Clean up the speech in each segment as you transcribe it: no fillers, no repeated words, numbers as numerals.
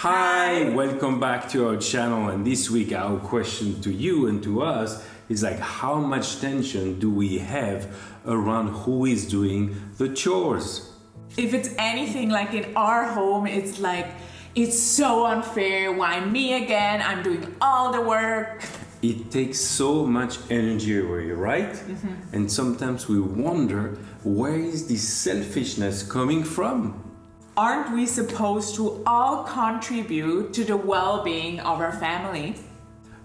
Hi, welcome back to our channel, and this week our question to you and to us is like, how much tension do we have around who is doing the chores? If it's anything like in our home, it's like, it's so unfair. Why me again? I'm doing all the work. It takes so much energy away, right? And sometimes we wonder, where is this selfishness coming from? Aren't we supposed to all contribute to the well-being of our family?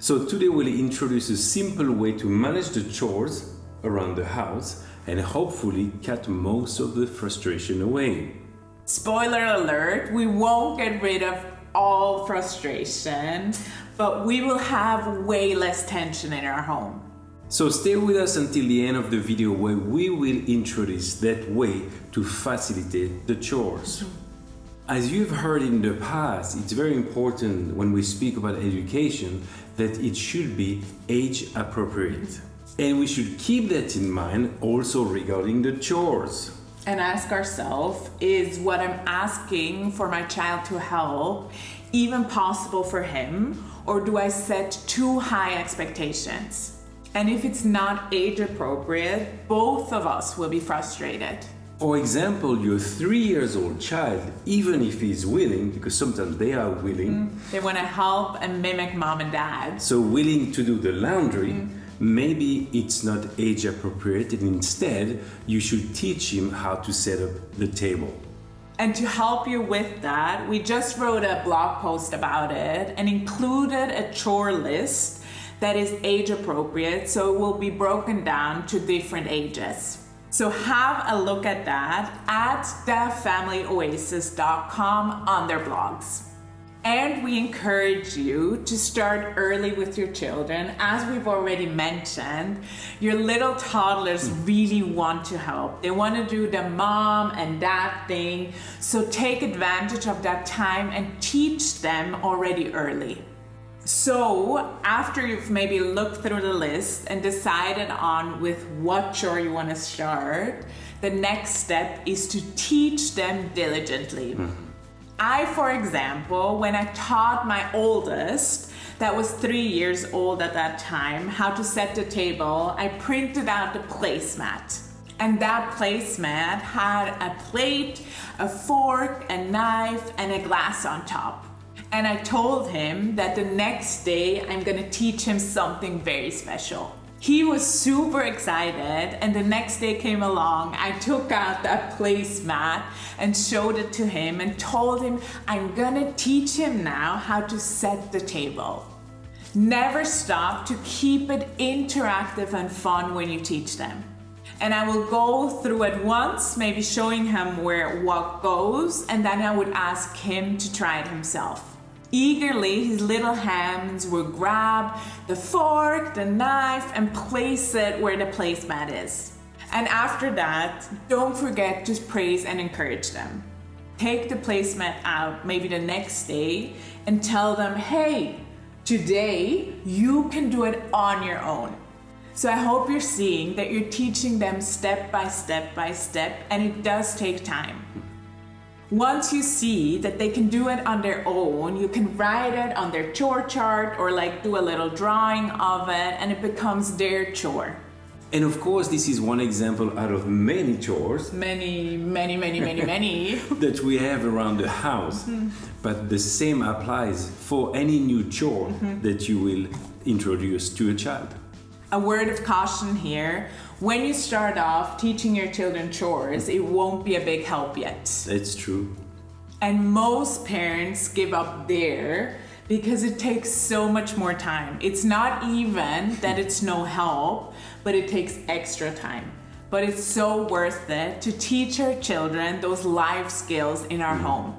So today we'll introduce a simple way to manage the chores around the house and hopefully cut most of the frustration away. Spoiler alert, we won't get rid of all frustration, but we will have way less tension in our home. So stay with us until the end of the video where we will introduce that way to facilitate the chores. As you've heard in the past, it's very important when we speak about education that it should be age appropriate. And we should keep that in mind also regarding the chores. And ask ourselves, is what I'm asking for my child to help even possible for him, or do I set too high expectations? And if it's not age appropriate, both of us will be frustrated. For example, your 3-year-old child, even if he's willing, because sometimes they are willing, They want to help and mimic mom and dad. so willing to do the laundry, maybe it's not age appropriate, and instead you should teach him how to set up the table. And to help you with that, we just wrote a blog post about it and included a chore list that is age appropriate, so it will be broken down to different ages. So have a look at that at thefamilyoasis.com on their blogs. And we encourage you to start early with your children. As we've already mentioned, your little toddlers really want to help. They want to do the mom and dad thing. So take advantage of that time and teach them already early. So after you've maybe looked through the list and decided on with what chore you want to start, the next step is to teach them diligently. I, for example, when I taught my oldest, that was 3 years old at that time, how to set the table, I printed out the placemat. And that placemat had a plate, a fork, a knife, and a glass on top. And I told him that the next day I'm gonna teach him something very special. He was super excited, and the next day came along, I took out that placemat and showed it to him and told him I'm gonna teach him now how to set the table. Never stop to keep it interactive and fun when you teach them. And I will go through it once, maybe showing him where what goes, and then I would ask him to try it himself. Eagerly, his little hands would grab the fork, the knife, and place it where the placemat is. And after that, don't forget to praise and encourage them. Take the placemat out maybe the next day and tell them, hey, today you can do it on your own. So I hope you're seeing that you're teaching them step by step by step, and it does take time. Once you see that they can do it on their own, you can write it on their chore chart or like do a little drawing of it, and it becomes their chore. And of course, this is one example out of many chores Many that we have around the house. But the same applies for any new chore that you will introduce to a child. A word of caution here. When you start off teaching your children chores, it won't be a big help yet. That's true. And most parents give up there because it takes so much more time. It's not even that it's no help, but it takes extra time. But it's so worth it to teach our children those life skills in our home.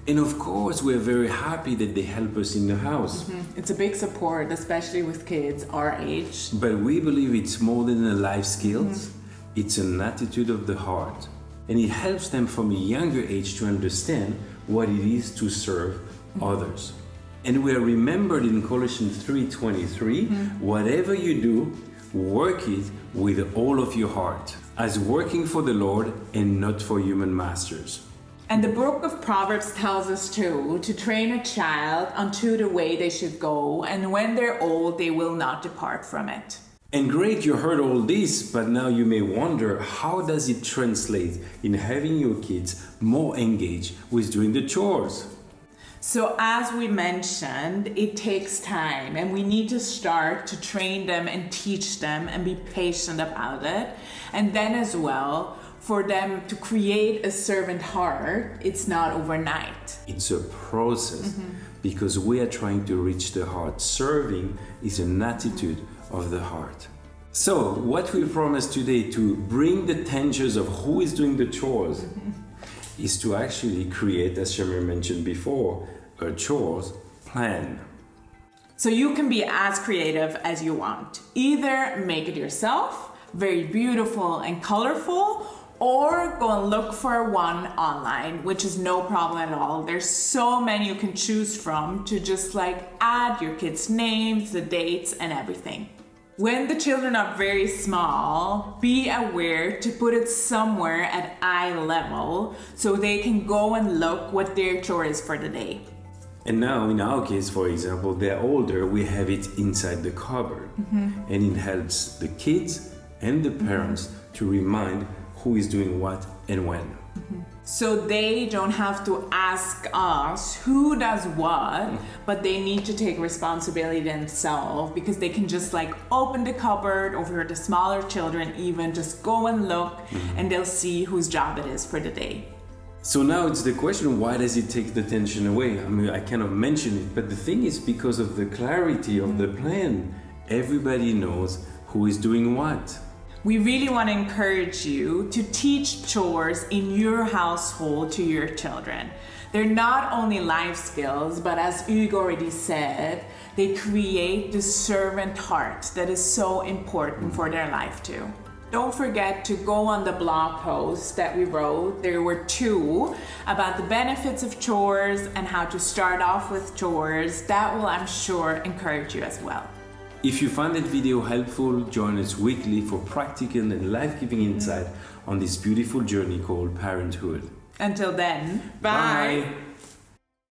And of course, we're very happy that they help us in the house. It's a big support, especially with kids our age. But we believe it's more than a life skills. It's an attitude of the heart. And it helps them from a younger age to understand what it is to serve others. And we are remembered in Colossians 3:23, whatever you do, work it with all of your heart, as working for the Lord and not for human masters. And the book of Proverbs tells us too to train a child unto the way they should go, and when they're old, they will not depart from it. And great, you heard all this, but now you may wonder, how does it translate in having your kids more engaged with doing the chores? So as we mentioned, it takes time, and we need to start to train them and teach them and be patient about it. And then as well, for them to create a servant heart, it's not overnight. It's a process because we are trying to reach the heart. Serving is an attitude of the heart. So what we promise today to bring the tensions of who is doing the chores is to actually create, as Shamir mentioned before, a chores plan. So you can be as creative as you want. Either make it yourself, very beautiful and colorful, or go and look for one online, which is no problem at all. There's so many you can choose from to just like add your kids' names, the dates, and everything. When the children are very small, be aware to put it somewhere at eye level so they can go and look what their chore is for the day. And now, in our case, for example, they're older, we have it inside the cupboard. And it helps the kids and the parents to remind who is doing what and when. So they don't have to ask us who does what, but they need to take responsibility themselves, because they can just like open the cupboard, or for the smaller children even, just go and look and they'll see whose job it is for the day. So now it's the question, why does it take the tension away? I mean, I cannot mention it, but the thing is, because of the clarity of the plan, everybody knows who is doing what. We really want to encourage you to teach chores in your household to your children. They're not only life skills, but as Hugo already said, they create the servant heart that is so important for their life too. Don't forget to go on the blog post that we wrote. There were 2 about the benefits of chores and how to start off with chores. That will, I'm sure, encourage you as well. If you find that video helpful, join us weekly for practical and life-giving insight on this beautiful journey called parenthood. Until then, bye.